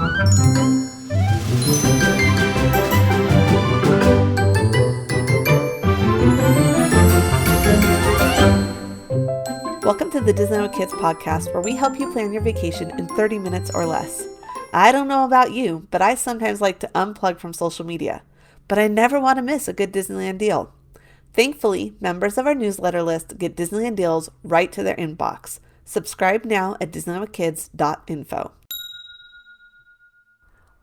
Welcome to the Disneyland Kids podcast, where we help you plan your vacation in 30 minutes or less. I don't know about you, but I sometimes like to unplug from social media. But I never want to miss a good Disneyland deal. Thankfully, members of our newsletter list get Disneyland deals right to their inbox. Subscribe now at DisneylandWithKids.info.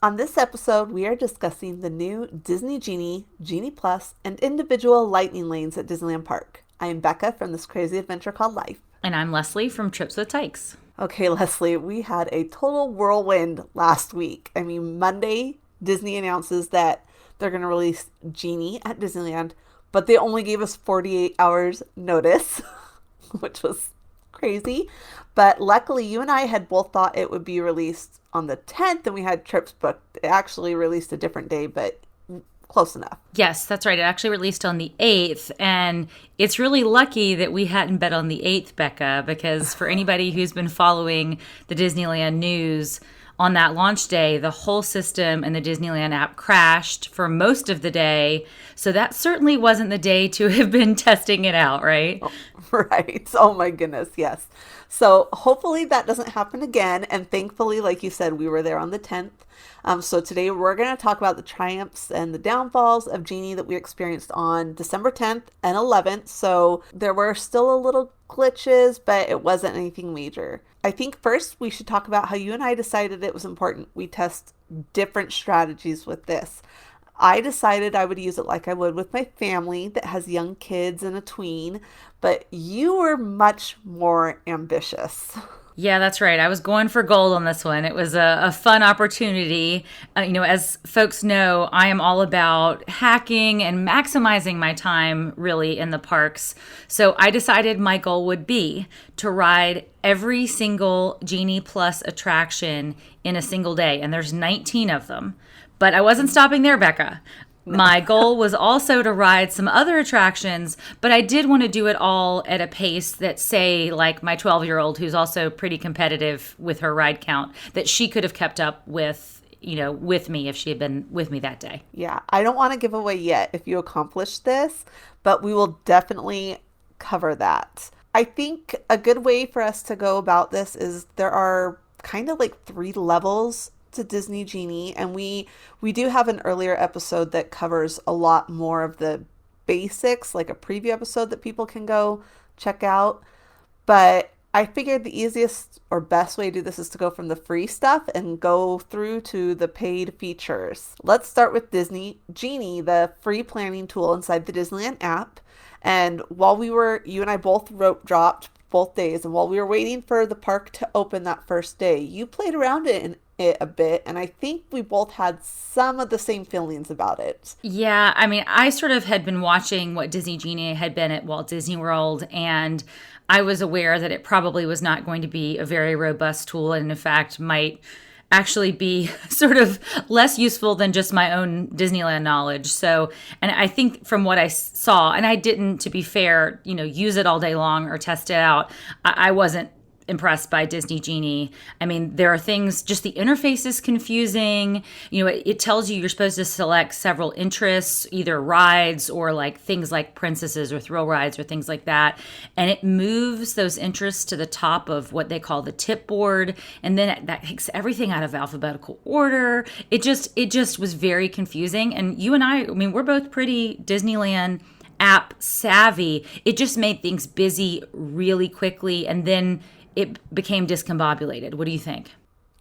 On this episode, we are discussing the new Disney Genie, Genie Plus, and individual lightning lanes at Disneyland Park. I am Becca from This Crazy Adventure Called Life. And I'm Leslie from Trips with Tykes. Okay, Leslie, we had a total whirlwind last week. I mean, Monday, Disney announces that they're going to release Genie at Disneyland, but they only gave us 48 hours notice, which was crazy. But luckily, you and I had both thought it would be released on the 10th, and we had trips booked. It actually released a different day, but close enough. Yes, that's right. It actually released on the 8th, and it's really lucky that we hadn't bet on the 8th, Becca, because for anybody who's been following the Disneyland news, on that launch day, the whole system and the Disneyland app crashed for most of the day. So that certainly wasn't the day to have been testing it out, right? Right. Oh my goodness. Yes. So hopefully that doesn't happen again. And thankfully, like you said, we were there on the 10th. So today we're going to talk about the triumphs and the downfalls of Genie that we experienced on December 10th and 11th. So there were still a little glitches, but it wasn't anything major. I think first we should talk about how you and I decided it was important we test different strategies with this. I decided I would use it like I would with my family that has young kids and a tween, but you were much more ambitious. Yeah, that's right. I was going for gold on this one. It was a fun opportunity. As folks know, I am all about hacking and maximizing my time really in the parks. So I decided my goal would be to ride every single Genie Plus attraction in a single day. And there's 19 of them. But I wasn't stopping there, Becca. My goal was also to ride some other attractions, but I did want to do it all at a pace that, say, like my 12-year-old, who's also pretty competitive with her ride count, that she could have kept up with me if she had been with me that day. Yeah, I don't want to give away yet if you accomplish this, but we will definitely cover that. I think a good way for us to go about this is there are kind of like 3 levels to Disney Genie, and we do have an earlier episode that covers a lot more of the basics, like a preview episode that people can go check out. But I figured the easiest or best way to do this is to go from the free stuff and go through to the paid features. Let's start with Disney Genie, the free planning tool inside the Disneyland app. And while you and I both rope dropped both days, and while we were waiting for the park to open that first day, you played around it a bit, and I think we both had some of the same feelings about it. Yeah, I mean, I sort of had been watching what Disney Genie had been at Walt Disney World, and I was aware that it probably was not going to be a very robust tool, and in fact might actually be sort of less useful than just my own Disneyland knowledge. So, and I think from what I saw, and I didn't, to be fair, use it all day long or test it out, I wasn't impressed by Disney Genie. I mean, there are things, just the interface is confusing. It tells you you're supposed to select several interests, either rides or like things like princesses or thrill rides or things like that. And it moves those interests to the top of what they call the tip board. And then that takes everything out of alphabetical order. It just was very confusing. And you and I mean, we're both pretty Disneyland app savvy. It just made things busy really quickly. And then it became discombobulated. What do you think?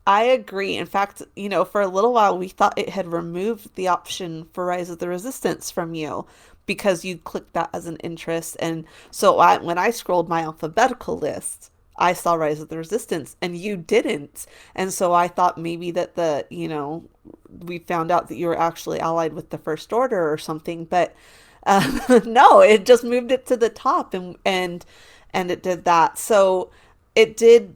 I agree. In fact, for a little while, we thought it had removed the option for Rise of the Resistance from you because you clicked that as an interest. And so when I scrolled my alphabetical list, I saw Rise of the Resistance and you didn't. And so I thought maybe that we found out that you were actually allied with the First Order or something. But no, it just moved it to the top and it did that. So it did.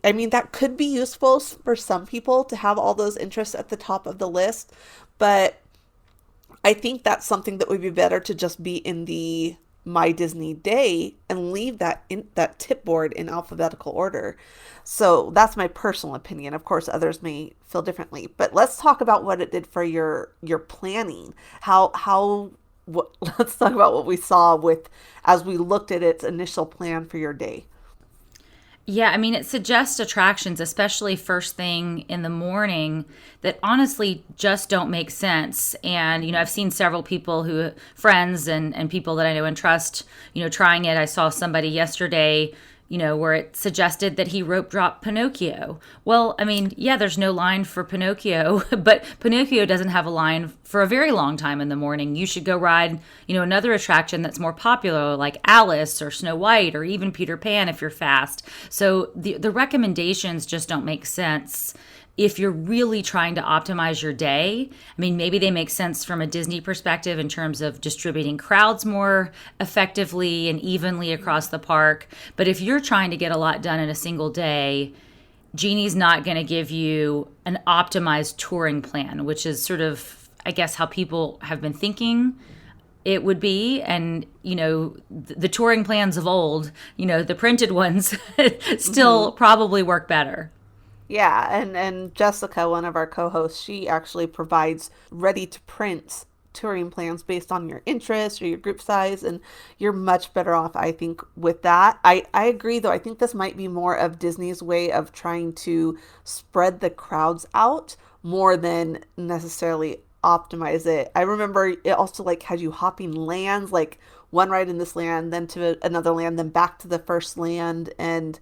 I mean, that could be useful for some people to have all those interests at the top of the list, but I think that's something that would be better to just be in the My Disney Day and leave that tip board in alphabetical order. So that's my personal opinion. Of course, others may feel differently. But let's talk about what it did for your planning. How what, let's talk about what we saw with as we looked at its initial plan for your day. Yeah, I mean, it suggests attractions, especially first thing in the morning, that honestly just don't make sense. And, I've seen several people friends and people that I know and trust, trying it. I saw somebody yesterday, where it suggested that he rope dropped Pinocchio. Well, I mean, yeah, there's no line for Pinocchio, but Pinocchio doesn't have a line for a very long time in the morning. You should go ride, another attraction that's more popular, like Alice or Snow White or even Peter Pan if you're fast. So the recommendations just don't make sense if you're really trying to optimize your day. I mean, maybe they make sense from a Disney perspective in terms of distributing crowds more effectively and evenly across the park. But if you're trying to get a lot done in a single day, Genie's not going to give you an optimized touring plan, which is sort of, I guess, how people have been thinking it would be. And, the touring plans of old, the printed ones still probably work better. Yeah, and Jessica, one of our co-hosts, she actually provides ready to print touring plans based on your interests or your group size, and you're much better off, I think, with that. I agree, though. I think this might be more of Disney's way of trying to spread the crowds out more than necessarily optimize it. I remember it also like had you hopping lands, like one ride in this land, then to another land, then back to the first land, and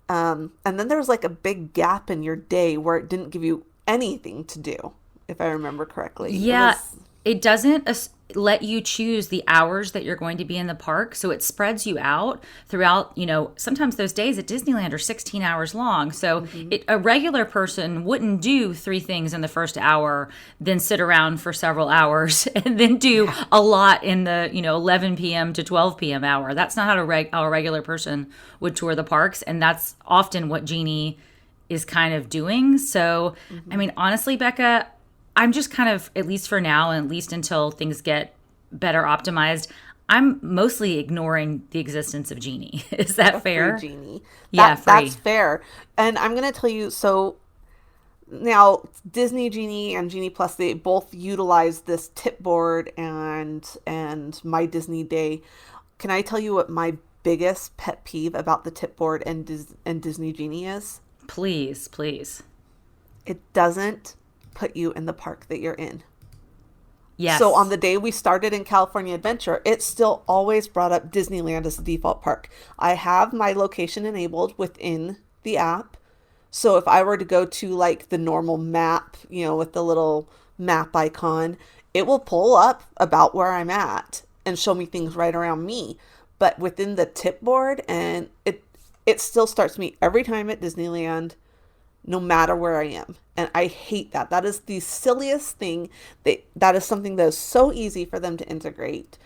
then there was like a big gap in your day where it didn't give you anything to do, if I remember correctly. Yeah, it doesn't let you choose the hours that you're going to be in the park. So it spreads you out throughout, sometimes those days at Disneyland are 16 hours long. So a regular person wouldn't do three things in the first hour, then sit around for several hours and then do a lot in the, 11 p.m. to 12 p.m. hour. That's not how a regular person would tour the parks. And that's often what Genie is kind of doing. So, I mean, honestly, Becca, I'm just kind of, at least for now, and at least until things get better optimized, I'm mostly ignoring the existence of Genie. Is that fair? Free Genie. Yeah, free. That's fair. And I'm going to tell you, so now Disney Genie and Genie Plus, they both utilize this tip board and My Disney Day. Can I tell you what my biggest pet peeve about the tip board and Disney Genie is? Please, please. It doesn't put you in the park that you're in. Yes. So on the day we started in California Adventure, it still always brought up Disneyland as the default park. I have my location enabled within the app. So if I were to go to like the normal map, with the little map icon, it will pull up about where I'm at and show me things right around me. But within the tip board, and it still starts me every time at Disneyland, no matter where I am. And I hate that. That is the silliest thing. That is something that is so easy for them to integrate.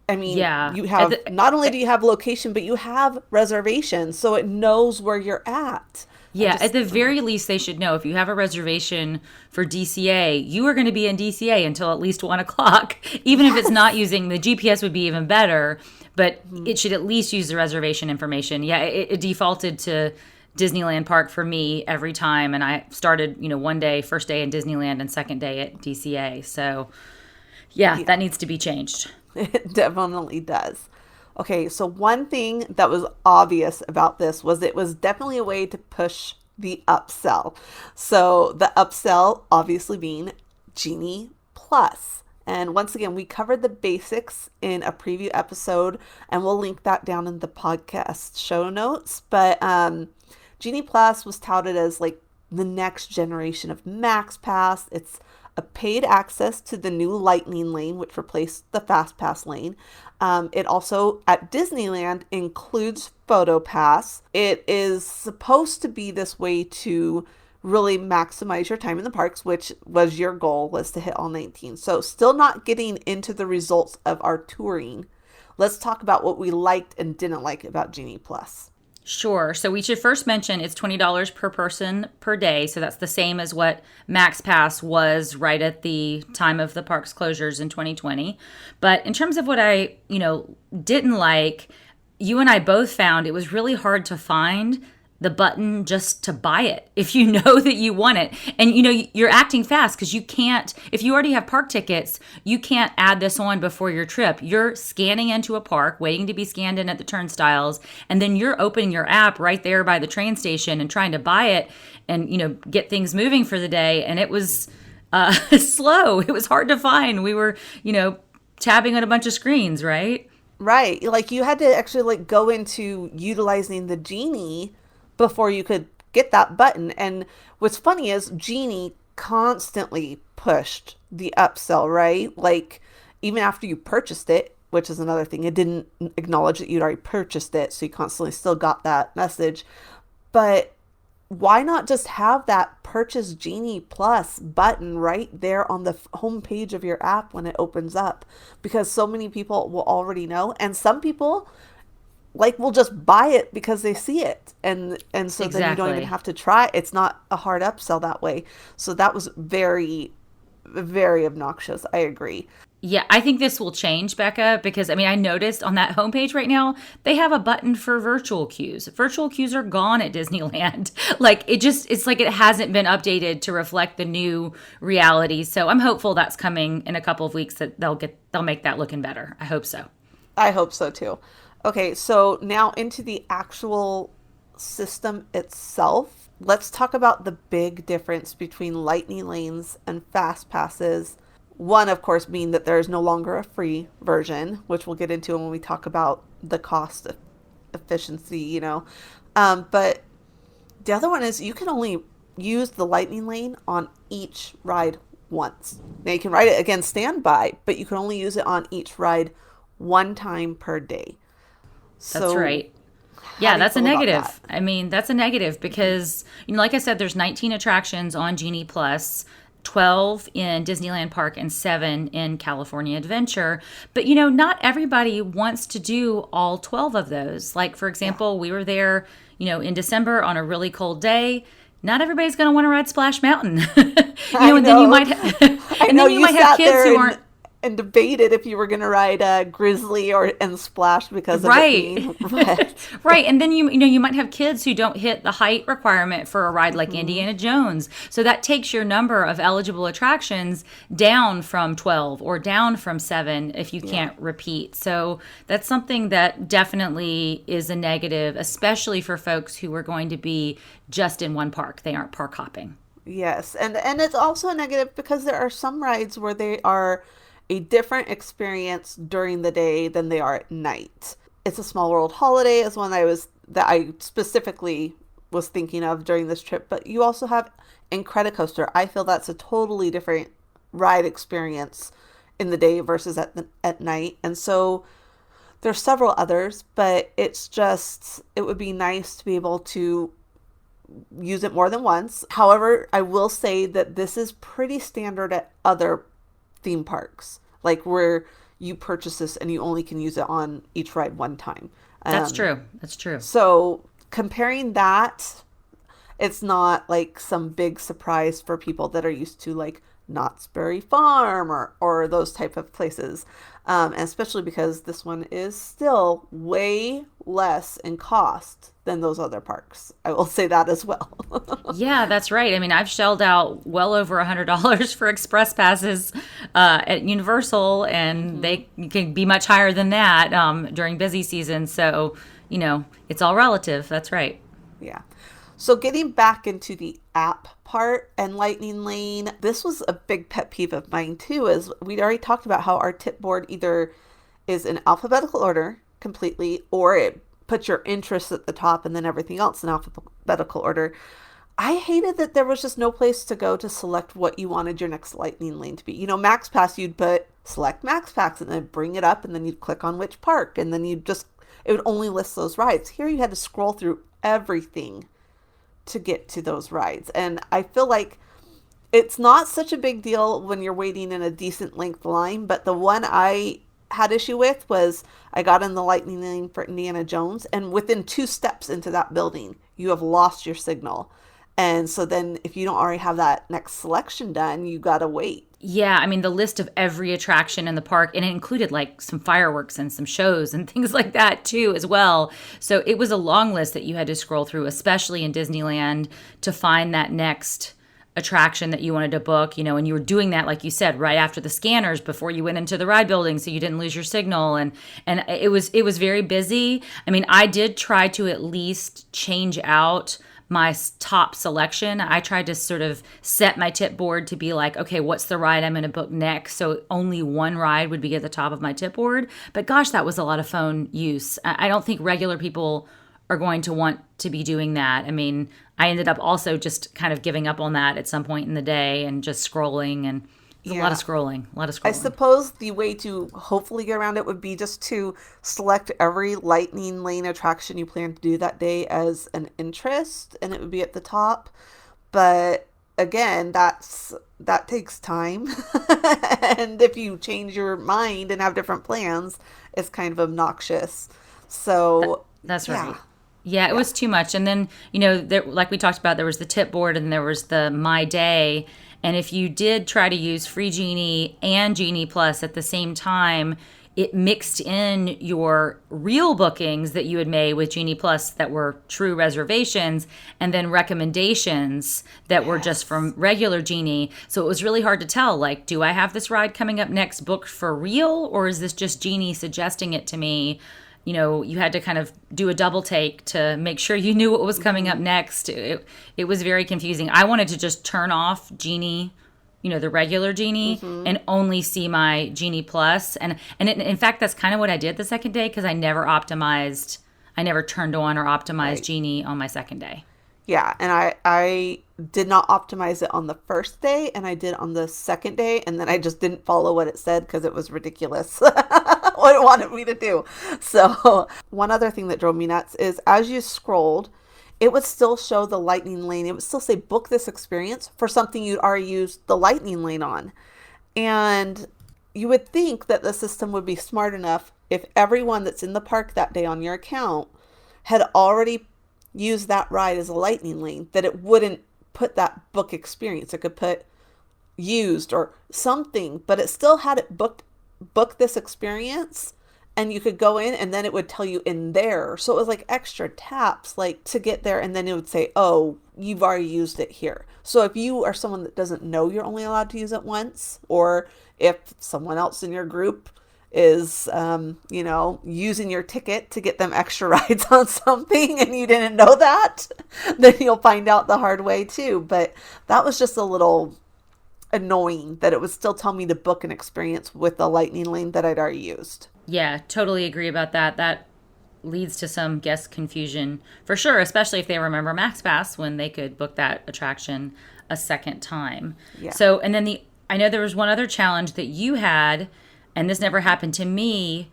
I mean, yeah. You have, not only do you have location, but you have reservations, so it knows where you're at. Yeah, at the very least, they should know if you have a reservation for DCA, you are going to be in DCA until at least 1 o'clock. Even if it's not using the GPS, would be even better, but it should at least use the reservation information. Yeah, it defaulted to Disneyland Park for me every time, and I started, one day, first day in Disneyland and second day at DCA. So, yeah, that needs to be changed. It definitely does. Okay, so one thing that was obvious about this was it was definitely a way to push the upsell. So the upsell obviously being Genie Plus. And once again, we covered the basics in a preview episode, and we'll link that down in the podcast show notes. But Genie Plus was touted as like the next generation of MaxPass. It's a paid access to the new Lightning Lane, which replaced the FastPass lane. It also, at Disneyland, includes PhotoPass. It is supposed to be this way to really maximize your time in the parks, which was your goal, was to hit all 19. So still not getting into the results of our touring. Let's talk about what we liked and didn't like about Genie Plus. Sure. So we should first mention it's $20 per person per day. So that's the same as what MaxPass was right at the time of the park's closures in 2020. But in terms of what I, didn't like, you and I both found it was really hard to find the button just to buy it if you know that you want it. And you're acting fast because you can't, if you already have park tickets, you can't add this on before your trip. You're scanning into a park, waiting to be scanned in at the turnstiles, and then you're opening your app right there by the train station and trying to buy it and get things moving for the day. And it was slow. It was hard to find. We were tabbing on a bunch of screens, right? Right. Like you had to actually like go into utilizing the Genie before you could get that button. And what's funny is Genie constantly pushed the upsell, right? Like even after you purchased it, which is another thing, it didn't acknowledge that you'd already purchased it. So you constantly still got that message. But why not just have that purchase Genie Plus button right there on the home page of your app when it opens up? Because so many people will already know, and some people like will just buy it because they see it, and so then you don't even Exactly. have to try. It's not a hard upsell that way. So that was very, very obnoxious. I agree. Yeah, I think this will change, Becca, because I noticed on that homepage right now, they have a button for virtual queues. Virtual queues are gone at Disneyland. Like it's like it hasn't been updated to reflect the new reality. So I'm hopeful that's coming in a couple of weeks that they'll make that looking better. I hope so. I hope so too. Okay, so now into the actual system itself. Let's talk about the big difference between lightning lanes and fast passes. One, of course, being that there is no longer a free version, which we'll get into when we talk about the cost efficiency. But the other one is you can only use the lightning lane on each ride once. Now you can ride it again standby, but you can only use it on each ride one time per day. That's So right. how Yeah, do you that's a feel about that? negative. That's a negative because, like I said, there's 19 attractions on Genie Plus, 12 in Disneyland Park, and 7 in California Adventure. But, not everybody wants to do all 12 of those. Like, for Yeah, example, we were there, in December on a really cold day. Not everybody's going to want to ride Splash Mountain. I And then you know. might, I and know then you you might have sat kids there who and aren't. debated if you were going to ride Grizzly or and Splash because of it Right. being wet. Right. And then you might have kids who don't hit the height requirement for a ride like Hmm. Indiana Jones. So that takes your number of eligible attractions down from 12 or down from 7 if you Yeah. can't repeat. So that's something that definitely is a negative, especially for folks who are going to be just in one park. They aren't park hopping. Yes, and it's also a negative because there are some rides where they are a different experience during the day than they are at night. It's a Small World Holiday is one that I specifically was thinking of during this trip, but you also have Incredicoaster. I feel that's a totally different ride experience in the day versus at night. And so there's several others, but it would be nice to be able to use it more than once. However, I will say that this is pretty standard at other theme parks, like where you purchase this and you only can use it on each ride one time. That's Um, true. That's true. so comparing that, it's not like some big surprise for people that are used to like Knott's Berry Farm or those type of places. And especially because this one is still way less in cost than those other parks. I will say that as well. Yeah, that's right. I've shelled out well over $100 for express passes at Universal, and Hmm. they can be much higher than that during busy season. So, it's all relative. That's right. Yeah. So getting back into the app part and Lightning Lane, this was a big pet peeve of mine too, as we'd already talked about how our tip board either is in alphabetical order completely or it puts your interests at the top and then everything else in alphabetical order. I hated that there was just no place to go to select what you wanted your next Lightning Lane to be. MaxPass, you'd put select MaxPass and then bring it up and then you'd click on which park and then it would only list those rides. Here you had to scroll through everything to get to those rides. And I feel like it's not such a big deal when you're waiting in a decent length line, but the one I had issue with was I got in the lightning lane for Indiana Jones, and within 2 steps into that building, you have lost your signal. And so then if you don't already have that next selection done, you got to wait. Yeah, I mean, the list of every attraction in the park, and it included like some fireworks and some shows and things like that too, as well. So it was a long list that you had to scroll through, especially in Disneyland, to find that next attraction that you wanted to book, and you were doing that, like you said, right after the scanners before you went into the ride building so you didn't lose your signal. And it was very busy. I mean, I did try to at least change out my top selection. I tried to sort of set my tip board to be like, okay, what's the ride I'm going to book next? So only one ride would be at the top of my tip board. But gosh, that was a lot of phone use. I don't think regular people are going to want to be doing that. I mean, I ended up also just kind of giving up on that at some point in the day and just scrolling, and it's a lot of scrolling, a lot of scrolling. I suppose the way to hopefully get around it would be just to select every lightning lane attraction you plan to do that day as an interest, and it would be at the top. But again, that takes time. And if you change your mind and have different plans, it's kind of obnoxious. So That's right. Yeah, it was too much. And then, like we talked about, there was the tip board and there was the My Day. And if you did try to use Free Genie and Genie Plus at the same time, it mixed in your real bookings that you had made with Genie Plus that were true reservations, and then recommendations that were just from regular Genie. So it was really hard to tell, like, do I have this ride coming up next booked for real, or is this just Genie suggesting it to me? You had to kind of do a double take to make sure you knew what was coming up next. It was very confusing. I wanted to just turn off Genie, the regular Genie, and only see my Genie Plus. In fact, that's kind of what I did the second day, because I never turned on or optimized Genie on my second day. Yeah, and I did not optimize it on the first day, and I did on the second day, and then I just didn't follow what it said because it was ridiculous what it wanted me to do. So one other thing that drove me nuts is as you scrolled, it would still show the lightning lane. It would still say book this experience for something you'd already used the lightning lane on. And you would think that the system would be smart enough if everyone that's in the park that day on your account had already use that ride as a lightning lane, that it wouldn't put that book experience. It could put used or something, but it still had it book this experience, and you could go in and then it would tell you in there. So it was like extra taps, like to get there, and then it would say, oh, you've already used it here. So if you are someone that doesn't know you're only allowed to use it once, or if someone else in your group is, using your ticket to get them extra rides on something and you didn't know that, then you'll find out the hard way too. But that was just a little annoying that it would still tell me to book an experience with the lightning lane that I'd already used. Yeah, totally agree about that. That leads to some guest confusion for sure, especially if they remember MaxPass when they could book that attraction a second time. Yeah. So, and then I know there was one other challenge that you had, and this never happened to me.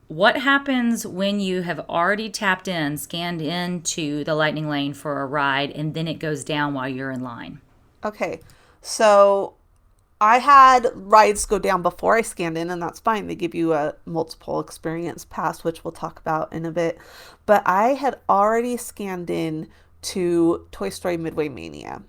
What happens when you have already scanned into the lightning lane for a ride, and then it goes down while you're in line? Okay, so I had rides go down before I scanned in, and that's fine. They give you a multiple experience pass, which we'll talk about in a bit. But I had already scanned in to Toy Story Midway Mania.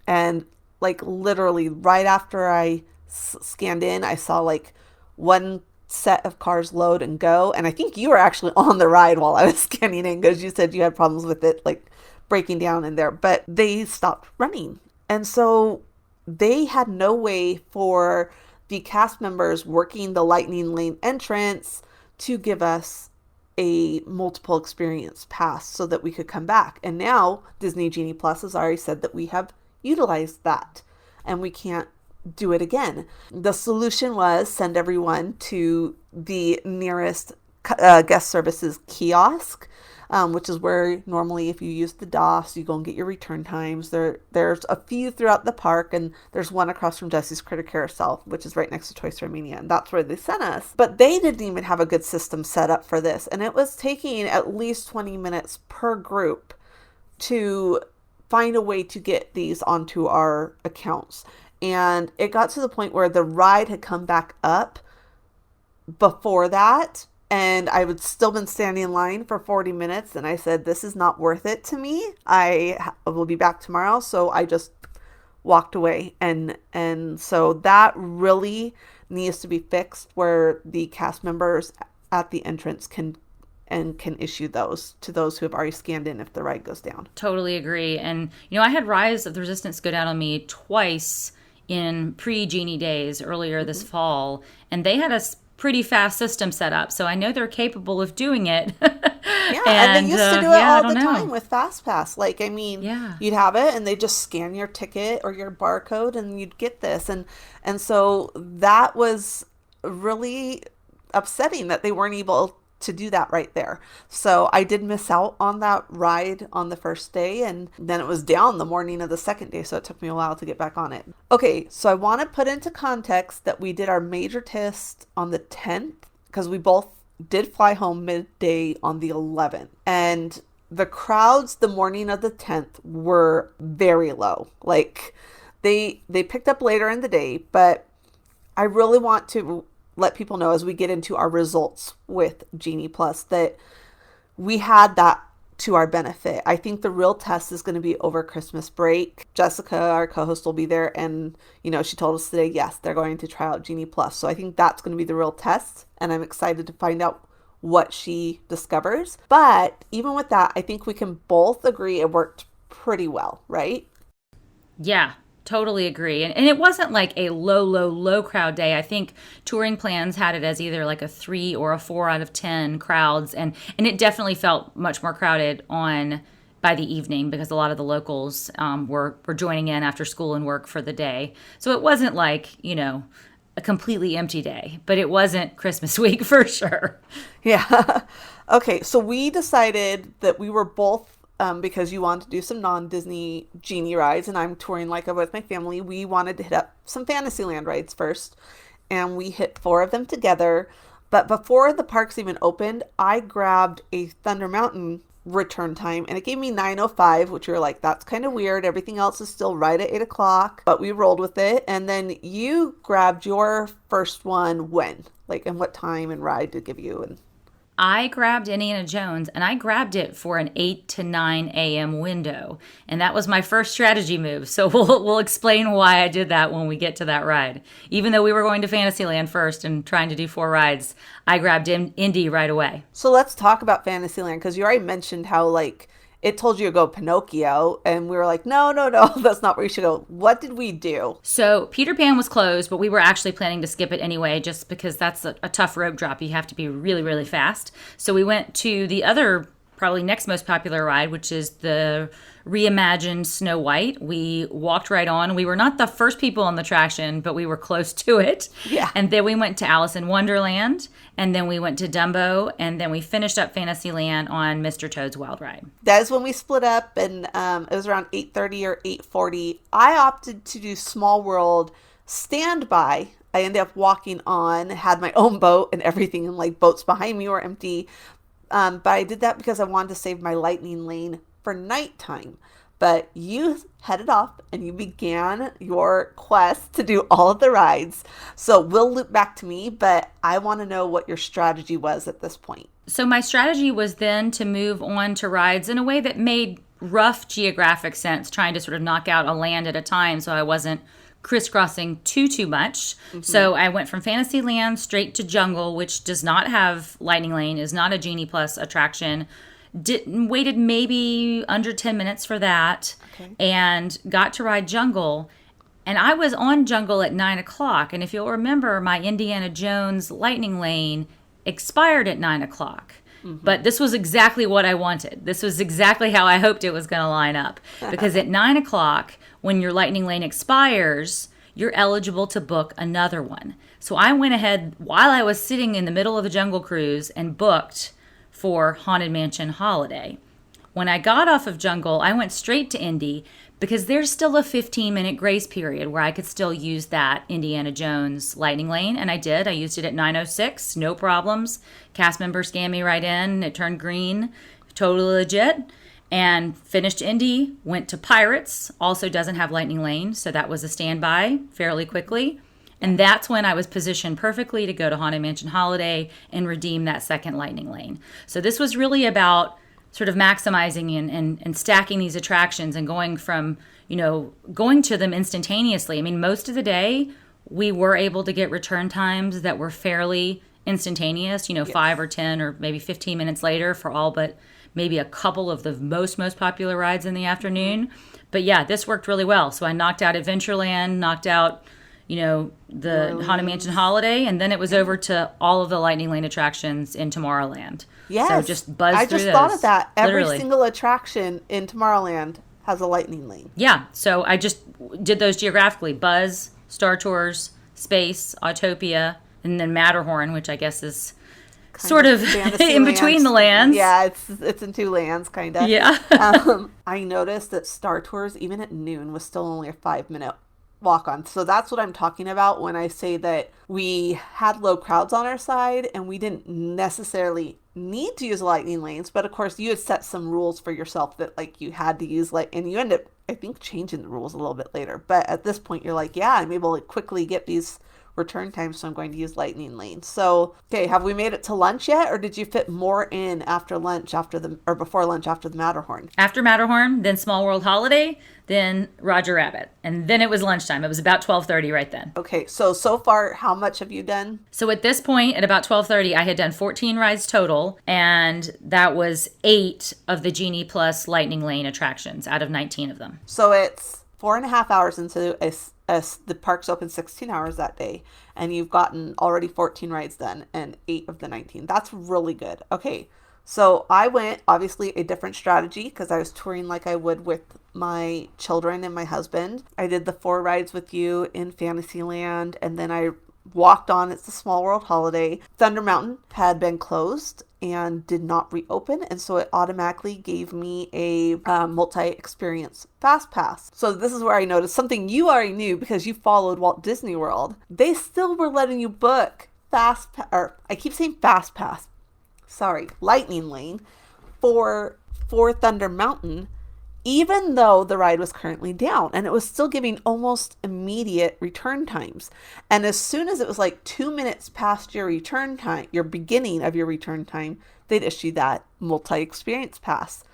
And like literally right after I scanned in, I saw like one set of cars load and go. And I think you were actually on the ride while I was scanning in, because you said you had problems with it like breaking down in there. But they stopped running. And so they had no way for the cast members working the lightning lane entrance to give us a multiple experience pass so that we could come back. And now Disney Genie Plus has already said that we have utilized that and we can't do it again. The solution was send everyone to the nearest guest services kiosk, which is where normally if you use the DOS, you go and get your return times. There's a few throughout the park, and there's one across from Jesse's Critter Carousel, which is right next to Toy Story Mania, and that's where they sent us. But they didn't even have a good system set up for this, and it was taking at least 20 minutes per group to find a way to get these onto our accounts. And it got to the point where the ride had come back up before that, and I would still been standing in line for 40 minutes, and I said, this is not worth it to me. Will be back tomorrow. So I just walked away. And so that really needs to be fixed, where the cast members at the entrance can issue those to those who have already scanned in if the ride goes down. Totally agree. And, I had Rise of the Resistance go down on me twice in pre-Genie days earlier this fall, and they had a pretty fast system set up. So I know they're capable of doing it. Yeah, and they used to do it all the time with FastPass. Like, I mean, yeah, you'd have it and they just scan your ticket or your barcode and you'd get this. And so that was really upsetting that they weren't able to do that right there. So I did miss out on that ride on the first day, and then it was down the morning of the second day, so it took me a while to get back on it. Okay, so I want to put into context that we did our major test on the 10th, because we both did fly home midday on the 11th. And the crowds the morning of the 10th were very low. Like, they picked up later in the day, but I really want to let people know as we get into our results with Genie Plus that we had that to our benefit. I think the real test is going to be over Christmas break. Jessica, our co-host, will be there, and she told us today, yes, they're going to try out Genie Plus. So I think that's going to be the real test, and I'm excited to find out what she discovers. But even with that, I think we can both agree it worked pretty well, right? Yeah, totally agree. And it wasn't like a low crowd day. I think touring plans had it as either like a 3 or a 4 out of 10 crowds. And it definitely felt much more crowded by the evening, because a lot of the locals were joining in after school and work for the day. So it wasn't like, a completely empty day, but it wasn't Christmas week for sure. Yeah. Okay. So we decided that we were both, because you wanted to do some non-Disney Genie rides, and I'm touring like with my family, we wanted to hit up some Fantasyland rides first, and we hit 4 of them together. But before the parks even opened, I grabbed a Thunder Mountain return time, and it gave me 9:05, which we were like, that's kind of weird. Everything else is still right at 8 o'clock, but we rolled with it. And then you grabbed your first one when? Like, and what time and ride to give you? And I grabbed Indiana Jones, and I grabbed it for an 8 to 9 a.m. window. And that was my first strategy move. So we'll explain why I did that when we get to that ride. Even though we were going to Fantasyland first and trying to do 4 rides, I grabbed Indy right away. So let's talk about Fantasyland, because you already mentioned how, like, it told you to go Pinocchio, and we were like, no, that's not where you should go. What did we do? So Peter Pan was closed, but we were actually planning to skip it anyway, just because that's a tough rope drop. You have to be really, really fast. So we went to the other, probably next most popular ride, which is the reimagined Snow White. We walked right on. We were not the first people on the attraction, but we were close to it. Yeah. And then we went to Alice in Wonderland, and then we went to Dumbo, and then we finished up Fantasyland on Mr. Toad's Wild Ride. That is when we split up, and it was around 8:30 or 8:40. I opted to do Small World standby. I ended up walking on, had my own boat and everything, and like boats behind me were empty. But I did that because I wanted to save my lightning lane for nighttime. But you headed off and you began your quest to do all of the rides. So we'll loop back to me, but I want to know what your strategy was at this point. So my strategy was then to move on to rides in a way that made rough geographic sense, trying to sort of knock out a land at a time so I wasn't crisscrossing too much. Mm-hmm. So I went from Fantasyland straight to Jungle, which does not have Lightning Lane, is not a Genie Plus attraction. Waited maybe under 10 minutes for that, okay, and got to ride Jungle. And I was on Jungle at 9 o'clock. And if you'll remember, my Indiana Jones Lightning Lane expired at 9 o'clock. Mm-hmm. But this was exactly what I wanted. This was exactly how I hoped it was going to line up. Because at 9 o'clock, when your Lightning Lane expires, you're eligible to book another one. So I went ahead while I was sitting in the middle of the Jungle Cruise and booked for Haunted Mansion Holiday. When I got off of Jungle, I went straight to Indy because there's still a 15-minute grace period where I could still use that Indiana Jones Lightning Lane, and I did. I used it at 9:06, no problems. Cast member scanned me right in, it turned green, totally legit, and finished Indy, went to Pirates, also doesn't have Lightning Lane, so that was a standby fairly quickly. And that's when I was positioned perfectly to go to Haunted Mansion Holiday and redeem that second lightning lane. So this was really about sort of maximizing and stacking these attractions and going from, going to them instantaneously. I mean, most of the day we were able to get return times that were fairly instantaneous, Yes. 5 or 10 or maybe 15 minutes later for all but maybe a couple of the most popular rides in the afternoon. But yeah, this worked really well. So I knocked out Adventureland, knocked out, the Haunted Mansion Holiday, and then it was over to all of the Lightning Lane attractions in Tomorrowland. Yes. So just buzz I through just those. thought of that. Every Literally. single attraction in Tomorrowland has a lightning lane. Yeah. So I just did those geographically. Buzz, Star Tours, Space, Autopia, and then Matterhorn, which I guess is sort of in between the lands. Yeah, it's in two lands, kind of. Yeah. I noticed that Star Tours, even at noon, was still only a 5-minute walk on. So that's what I'm talking about when I say that we had low crowds on our side and we didn't necessarily need to use lightning lanes. But of course, you had set some rules for yourself that like you had to use and you end up, I think, changing the rules a little bit later. But at this point, you're like, yeah, I'm able to quickly get these return time, so I'm going to use lightning lane. So, okay, have we made it to lunch yet, or did you fit more in after lunch, or before lunch after the Matterhorn? After Matterhorn, then Small World Holiday, then Roger Rabbit, and then it was lunchtime. It was about 12:30 right then. Okay, so far, how much have you done? So at this point, at about 12:30, I had done 14 rides total, and that was 8 of the Genie Plus Lightning Lane attractions out of 19 of them. So it's 4.5 hours into the park's open 16 hours that day, and you've gotten already 14 rides done and 8 of the 19. That's really good. Okay, so I went, obviously, a different strategy because I was touring like I would with my children and my husband. I did the 4 rides with you in Fantasyland, and then I walked on. It's the Small World Holiday. Thunder Mountain had been closed and did not reopen, and so it automatically gave me a multi-experience fast pass. So this is where I noticed something you already knew because you followed Walt Disney World. They still were letting you book I keep saying fast pass, sorry, lightning lane for Thunder Mountain, even though the ride was currently down, and it was still giving almost immediate return times. And as soon as it was like 2 minutes past your return time, your beginning of your return time, they'd issue that multi-experience pass.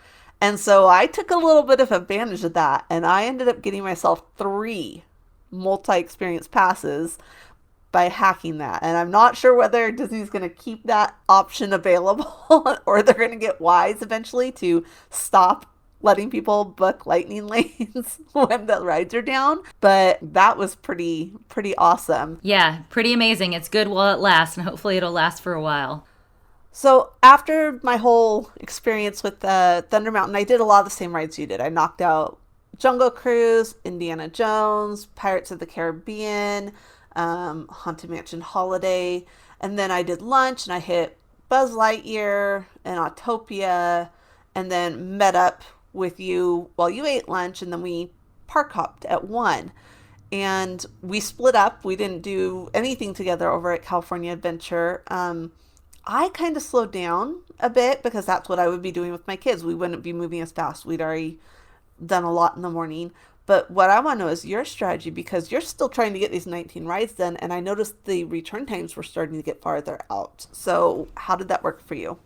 And so I took a little bit of advantage of that, and I ended up getting myself 3 multi-experience passes by hacking that. And I'm not sure whether Disney's going to keep that option available or they're going to get wise eventually to stop letting people book lightning lanes when the rides are down. But that was pretty awesome. Yeah, pretty amazing. It's good while it lasts, and hopefully it'll last for a while. So after my whole experience with Thunder Mountain, I did a lot of the same rides you did. I knocked out Jungle Cruise, Indiana Jones, Pirates of the Caribbean, Haunted Mansion Holiday, and then I did lunch and I hit Buzz Lightyear and Autopia, and then met up with you while you ate lunch, and then we park hopped at 1. And we split up. We didn't do anything together over at California Adventure. I kind of slowed down a bit because that's what I would be doing with my kids. We wouldn't be moving as fast. We'd already done a lot in the morning. But what I want to know is your strategy, because you're still trying to get these 19 rides done, and I noticed the return times were starting to get farther out. So how did that work for you?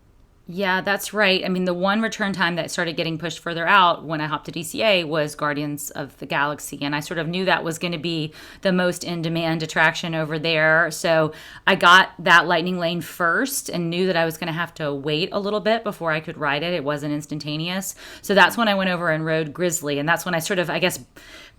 Yeah, that's right. I mean, the one return time that started getting pushed further out when I hopped to DCA was Guardians of the Galaxy. And I sort of knew that was going to be the most in-demand attraction over there. So I got that lightning lane first and knew that I was going to have to wait a little bit before I could ride it. It wasn't instantaneous. So that's when I went over and rode Grizzly. And that's when I sort of, I guess,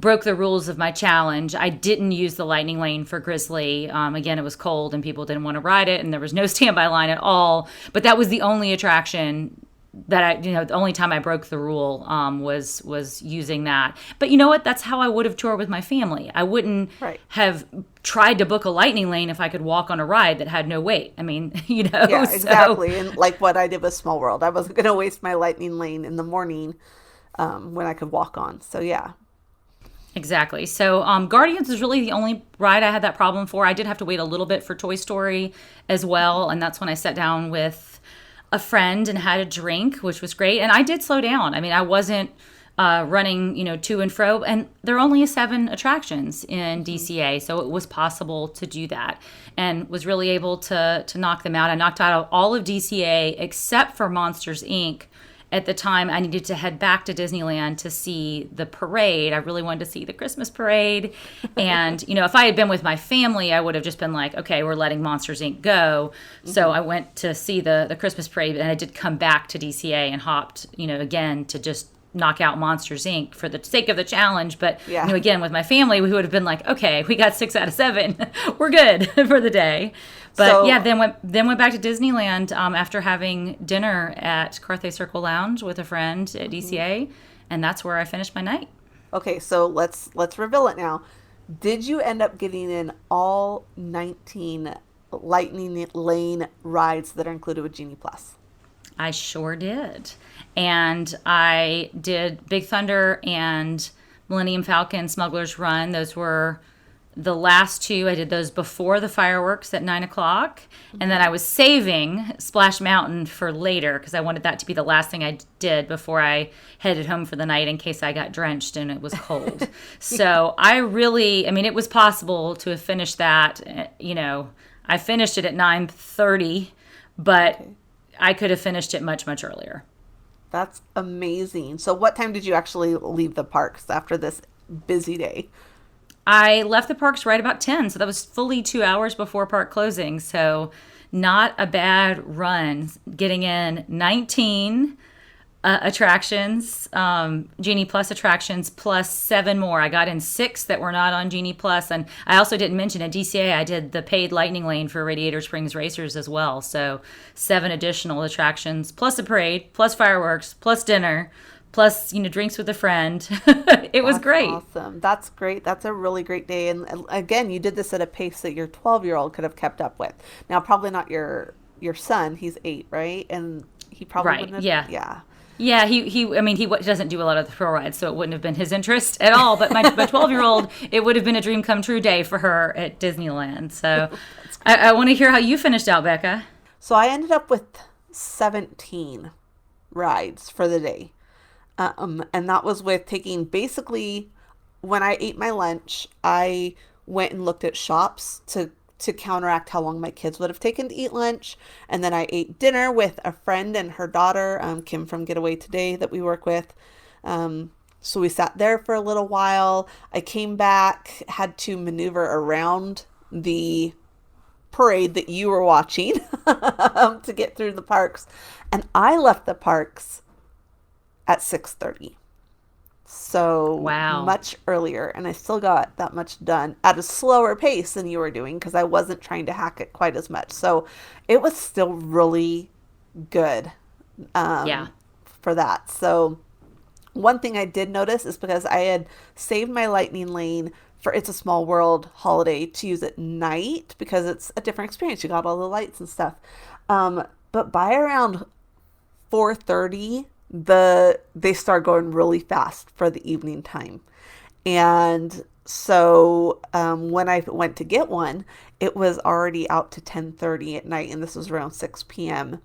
broke the rules of my challenge. I didn't use the lightning lane for Grizzly. Again, it was cold and people didn't want to ride it, and there was no standby line at all. But that was the only attraction that the only time I broke the rule was using that. But you know what? That's how I would have toured with my family. I wouldn't have tried to book a lightning lane if I could walk on a ride that had no wait. I mean, Yeah, exactly. And like what I did with Small World, I wasn't going to waste my lightning lane in the morning when I could walk on. So yeah. Exactly. So Guardians is really the only ride I had that problem for. I did have to wait a little bit for Toy Story as well. And that's when I sat down with a friend and had a drink, which was great. And I did slow down. I mean, I wasn't running, to and fro. And there are only 7 attractions in DCA, so it was possible to do that, and was really able to knock them out. I knocked out all of DCA except for Monsters Inc. At the time, I needed to head back to Disneyland to see the parade. I really wanted to see the Christmas parade. And, if I had been with my family, I would have just been like, okay, we're letting Monsters Inc. go. So I went to see the Christmas parade, and I did come back to DCA and hopped, again, to just knock out Monsters Inc. for the sake of the challenge. But, again, with my family, we would have been like, okay, we got 6 out of 7. We're good for the day. But then went back to Disneyland after having dinner at Carthay Circle Lounge with a friend at DCA, and that's where I finished my night. Okay, so let's reveal it now. Did you end up getting in all 19 Lightning Lane rides that are included with Genie Plus? I sure did. And I did Big Thunder and Millennium Falcon Smuggler's Run. Those were the last 2. I did those before the fireworks at 9 o'clock. And then I was saving Splash Mountain for later because I wanted that to be the last thing I did before I headed home for the night in case I got drenched and it was cold. So it was possible to have finished that. I finished it at 9:30, but I could have finished it much, much earlier. That's amazing. So what time did you actually leave the parks after this busy day? I left the parks right about 10, so that was fully 2 hours before park closing. So not a bad run, getting in 19 attractions, Genie Plus attractions, plus 7 more. I got in 6 that were not on Genie Plus. And I also didn't mention at DCA, I did the paid Lightning Lane for Radiator Springs Racers as well. So 7 additional attractions, plus a parade, plus fireworks, plus dinner, plus, drinks with a friend. It was great. Awesome. That's great. That's a really great day. And again, you did this at a pace that your 12-year-old could have kept up with. Now, probably not your son. He's 8, right? And he probably wouldn't have. Yeah. Yeah, he doesn't do a lot of the thrill rides, so it wouldn't have been his interest at all. But my 12-year-old, it would have been a dream come true day for her at Disneyland. So I want to hear how you finished out, Becca. So I ended up with 17 rides for the day. And that was with taking basically, when I ate my lunch, I went and looked at shops to counteract how long my kids would have taken to eat lunch. And then I ate dinner with a friend and her daughter, Kim from Getaway Today that we work with. So we sat there for a little while. I came back, had to maneuver around the parade that you were watching to get through the parks. And I left the parks at 6:30. So wow. Much earlier, and I still got that much done at a slower pace than you were doing because I wasn't trying to hack it quite as much. So it was still really good for that. So one thing I did notice is because I had saved my Lightning Lane for It's a Small World holiday to use at night because it's a different experience. You got all the lights and stuff. But by around 4:30, they start going really fast for the evening time. And so when I went to get one, it was already out to 10:30 at night, and this was around 6 p.m.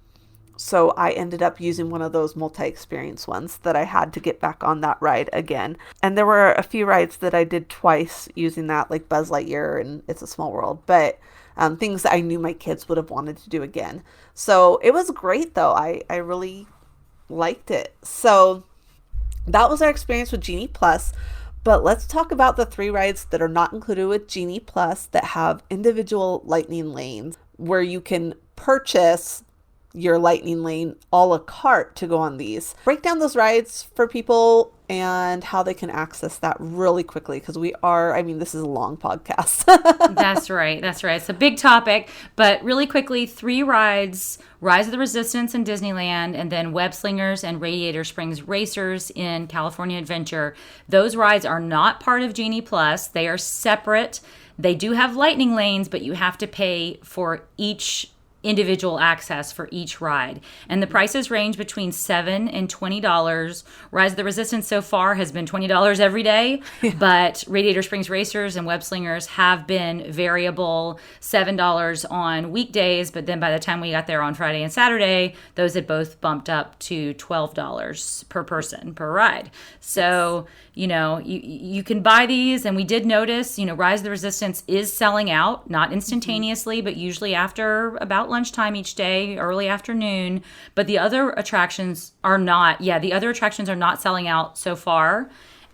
So I ended up using one of those multi-experience ones that I had to get back on that ride again. And there were a few rides that I did twice using that, like Buzz Lightyear and It's a Small World, but things that I knew my kids would have wanted to do again. So it was great, though. I really liked it. So that was our experience with Genie Plus. But let's talk about the 3 rides that are not included with Genie Plus that have individual Lightning Lanes where you can purchase your Lightning Lane a la carte to go on these. Break down those rides for people and how they can access that really quickly because this is a long podcast. That's right. It's a big topic, but really quickly, 3 rides: Rise of the Resistance in Disneyland, and then Web Slingers and Radiator Springs Racers in California Adventure. Those rides are not part of Genie Plus. They are separate. They do have Lightning Lanes, but you have to pay for each individual access for each ride. And the prices range between $7 and $20. Rise of the Resistance so far has been $20 every day, but Radiator Springs Racers and Web Slingers have been variable, $7 on weekdays, but then by the time we got there on Friday and Saturday, those had both bumped up to $12 per person per ride. So, you can buy these, and we did notice, Rise of the Resistance is selling out, not instantaneously, but usually after about lunchtime each day, early afternoon. But the other attractions are not. Yeah, the other attractions are not selling out so far.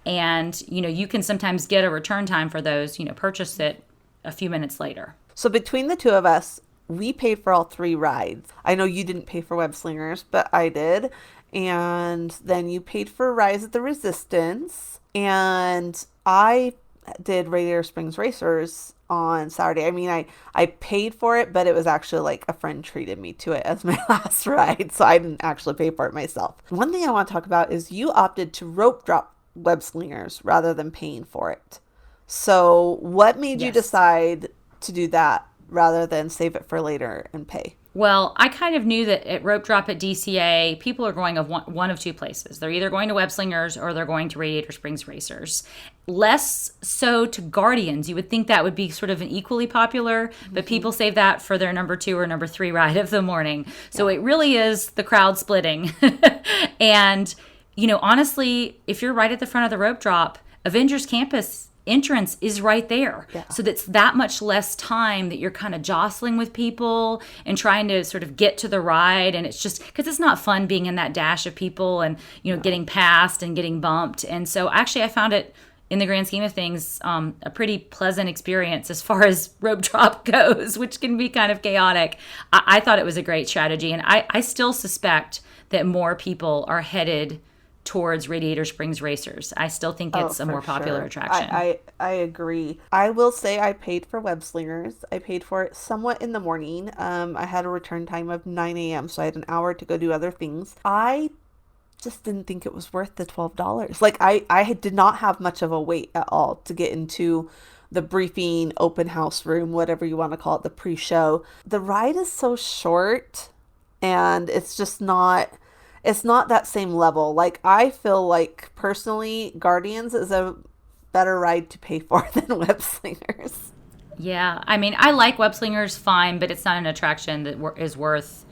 And, you can sometimes get a return time for those, purchase it a few minutes later. So between the two of us, we paid for all 3 rides. I know you didn't pay for Web Slingers, but I did. And then you paid for Rise of the Resistance. And I did Radiator Springs Racers on Saturday. I mean, I paid for it, but it was actually like a friend treated me to it as my last ride. So I didn't actually pay for it myself. One thing I want to talk about is you opted to rope drop Web Slingers rather than paying for it. So what made you decide to do that rather than save it for later and pay? Well, I kind of knew that at Rope Drop at DCA, people are going of one of 2 places. They're either going to Web Slingers or they're going to Radiator Springs Racers. Less so to Guardians. You would think that would be sort of an equally popular, but people save that for their number 2 or number 3 ride of the morning. So it really is the crowd splitting. And, honestly, if you're right at the front of the Rope Drop, Avengers Campus entrance is right there. So that's that much less time that you're kind of jostling with people and trying to sort of get to the ride. And it's just because it's not fun being in that dash of people and, getting passed and getting bumped. And so actually I found it, in the grand scheme of things, a pretty pleasant experience as far as rope drop goes, which can be kind of chaotic. I thought it was a great strategy. And I still suspect that more people are headed towards Radiator Springs Racers. I still think it's a more popular attraction. I agree. I will say I paid for Web Slingers. I paid for it somewhat in the morning. I had a return time of 9 a.m., so I had an hour to go do other things. I just didn't think it was worth the $12. Like, I did not have much of a wait at all to get into the briefing, open house room, whatever you want to call it, the pre-show. The ride is so short, and it's just not... It's not that same level. Like, I feel like, personally, Guardians is a better ride to pay for than Web Slingers. Yeah. I mean, I like Web Slingers fine, but it's not an attraction that is worth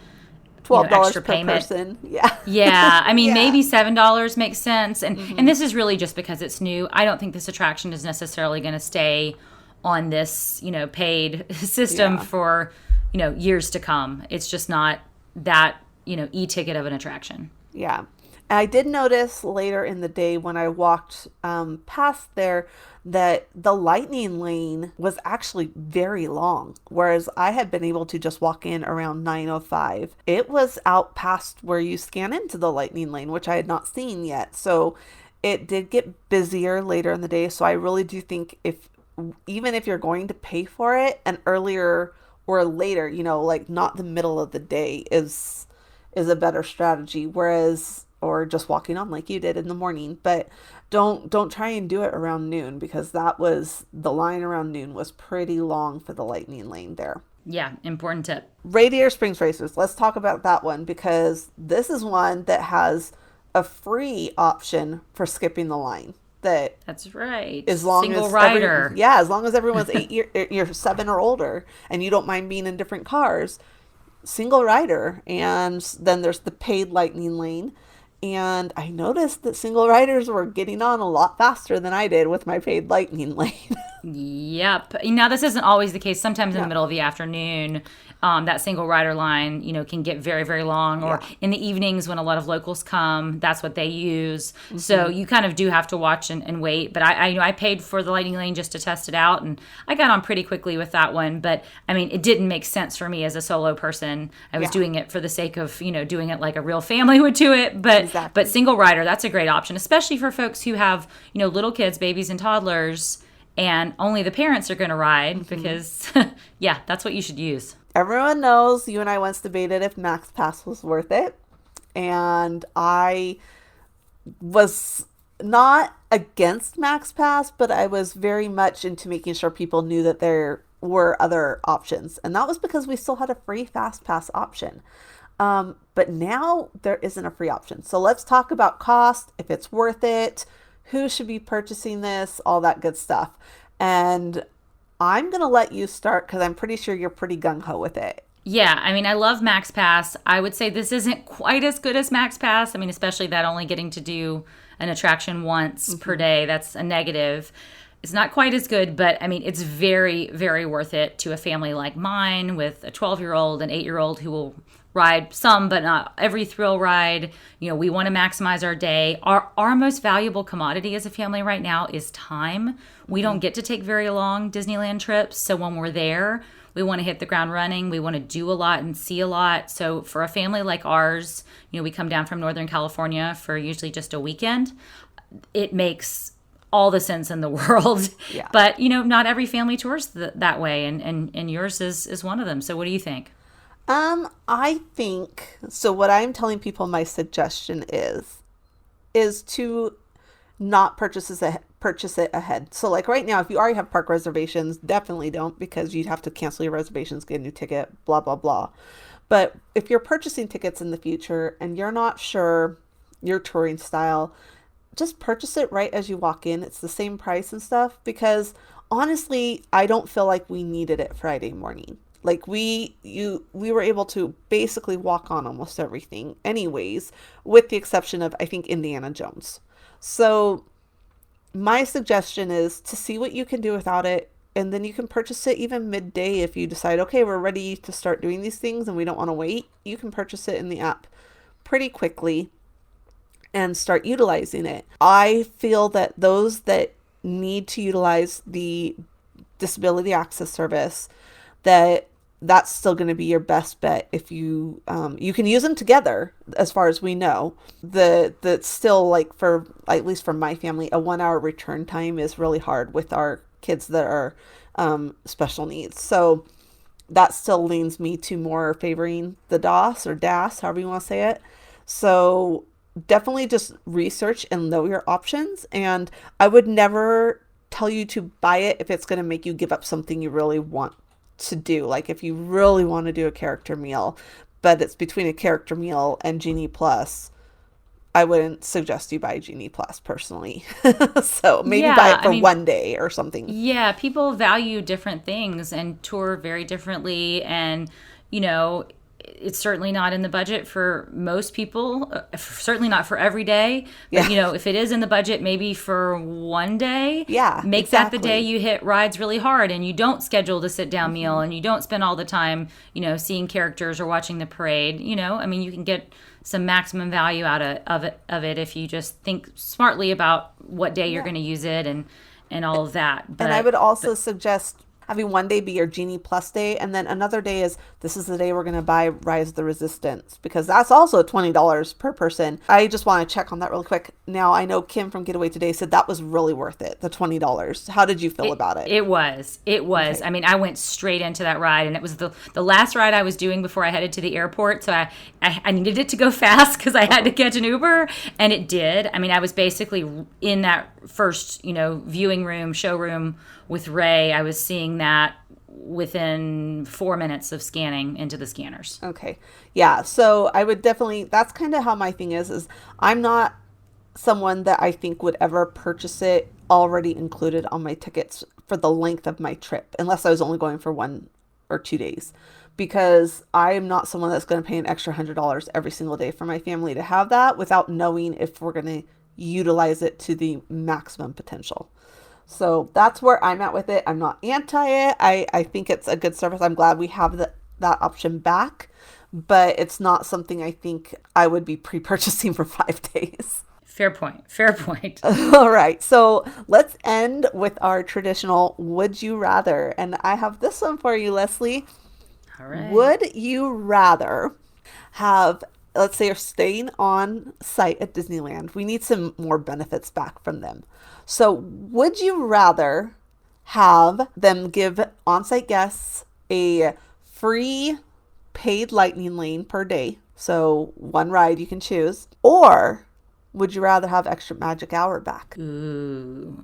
$12 extra per payment. person. Yeah. Yeah. I mean, maybe $7 makes sense. And this is really just because it's new. I don't think this attraction is necessarily going to stay on this, paid system for, years to come. It's just not that e-ticket of an attraction. Yeah. I did notice later in the day when I walked past there that the lightning lane was actually very long, whereas I had been able to just walk in around 9:05. It was out past where you scan into the lightning lane, which I had not seen yet. So it did get busier later in the day. So I really do think even if you're going to pay for it, an earlier or later, like not the middle of the day is a better strategy, or just walking on like you did in the morning. But don't try and do it around noon, because the line around noon was pretty long for the lightning lane there. Yeah, important tip. Radiator Springs Racers, let's talk about that one, because this is one that has a free option for skipping the line. That's right. As long Single as rider. as long as everyone's you're 7 or older and you don't mind being in different cars. Single rider. And then there's the paid lightning lane, and I noticed that single riders were getting on a lot faster than I did with my paid lightning lane. Yep. Now, this isn't always the case. Sometimes in the middle of the afternoon, that single rider line, can get very, very long. Or in the evenings when a lot of locals come, that's what they use. Mm-hmm. So you kind of do have to watch and wait. But I paid for the lightning lane just to test it out, and I got on pretty quickly with that one. But I mean, it didn't make sense for me as a solo person. I was doing it for the sake of, doing it like a real family would do it. But single rider, that's a great option, especially for folks who have, little kids, babies and toddlers, and only the parents are going to ride, because, that's what you should use. Everyone knows you and I once debated if MaxPass was worth it. And I was not against MaxPass, but I was very much into making sure people knew that were other options. And that was because we still had a free fast pass option. But now there isn't a free option. So let's talk about cost, if it's worth it, who should be purchasing this, all that good stuff. And I'm going to let you start because I'm pretty sure you're pretty gung ho with it. Yeah, I mean, I love MaxPass. I would say this isn't quite as good as MaxPass. I mean, especially that only getting to do an attraction once per day. That's a negative. It's not quite as good, but I mean, it's very, very worth it to a family like mine with a 12-year-old, an 8-year-old who will ride some, but not every thrill ride. You know, we want to maximize our day. Our most valuable commodity as a family right now is time. We don't get to take very long Disneyland trips. So when we're there, we want to hit the ground running. We want to do a lot and see a lot. So for a family like ours, you know, we come down from Northern California for usually just a weekend. It makes all the sense in the world. Yeah. But, you know, not every family tours that way. And yours is one of them. So what do you think? I think, so what I'm telling people my suggestion is to not purchase it ahead. So like right now, if you already have park reservations, definitely don't, because you'd have to cancel your reservations, get a new ticket, blah, blah, blah. But if you're purchasing tickets in the future and you're not sure your touring style, just purchase it right as you walk in. It's the same price and stuff, because honestly, I don't feel like we needed it Friday morning. Like we were able to basically walk on almost everything anyways, with the exception of, I think, Indiana Jones. So my suggestion is to see what you can do without it. And then you can purchase it even midday if you decide, okay, we're ready to start doing these things and we don't want to wait. You can purchase it in the app pretty quickly and start utilizing it. I feel that those that need to utilize the disability access service, that's still going to be your best bet. If you you can use them together, as far as we know. That's still, like, for at least for my family, a 1 hour return time is really hard with our kids that are special needs. So that still leans me to more favoring the DOS or DAS, however you want to say it. So definitely just research and know your options. And I would never tell you to buy it if it's going to make you give up something you really want to do. Like if you really want to do a character meal, but it's between a character meal and Genie Plus, I wouldn't suggest you buy Genie Plus personally. So maybe buy it for one day or something. Yeah, people value different things and tour very differently. And, you know, it's certainly not in the budget for most people, certainly not for every day. But, you know, if it is in the budget, maybe for one day, make that the day you hit rides really hard and you don't schedule the sit down meal and you don't spend all the time, you know, seeing characters or watching the parade. You know, I mean, you can get some maximum value out of it if you just think smartly about what day you're going to use it and all of that. And I would also suggest having one day be your Genie Plus day, and then another day is, this is the day we're going to buy Rise of the Resistance, because that's also $20 per person. I just want to check on that really quick. Now, I know Kim from Getaway Today said that was really worth it, the $20. How did you feel about it? It was. Okay. I mean, I went straight into that ride, and it was the last ride I was doing before I headed to the airport, so I needed it to go fast because I had to catch an Uber, and it did. I mean, I was basically in that first, you know, viewing room, showroom with Ray. I was seeing that within 4 minutes of scanning into the scanners. Okay. Yeah. So I would definitely, that's kind of how my thing is I'm not someone that I think would ever purchase it already included on my tickets for the length of my trip, unless I was only going for 1 or 2 days, because I am not someone that's going to pay an extra $100 every single day for my family to have that without knowing if we're going to utilize it to the maximum potential. So that's where I'm at with it. I'm not anti it. I think it's a good service. I'm glad we have that option back, but it's not something I think I would be pre-purchasing for 5 days. Fair point. All right. So let's end with our traditional Would You Rather. And I have this one for you, Leslie. All right. Would you rather have, let's say you're staying on site at Disneyland. We need some more benefits back from them. So would you rather have them give on-site guests a free paid lightning lane per day, so one ride you can choose, or Would you rather have extra magic hour back? Ooh.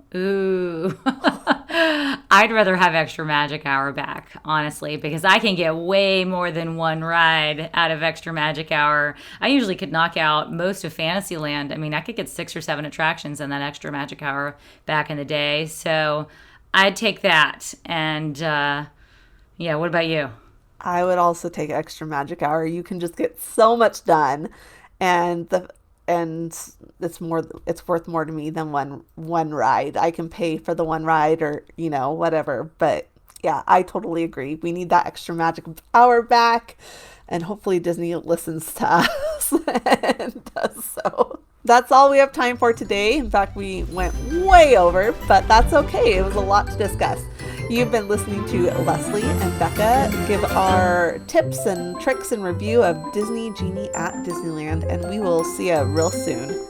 I'd rather have extra magic hour back, honestly, because I can get way more than one ride out of extra magic hour. I usually could knock out most of Fantasyland. I mean, I could get 6 or 7 attractions in that extra magic hour back in the day. So I'd take that. And yeah, what about you? I would also take extra magic hour. You can just get so much done, and the and it's worth more to me than one ride. I can pay for the one ride or, whatever. But yeah, I totally agree. We need that extra magic hour back, and hopefully Disney listens to us and does so. That's all we have time for today. In fact, we went way over, but that's okay. It was a lot to discuss. You've been listening to Leslie and Becca give our tips and tricks and review of Disney Genie at Disneyland, and we will see you real soon.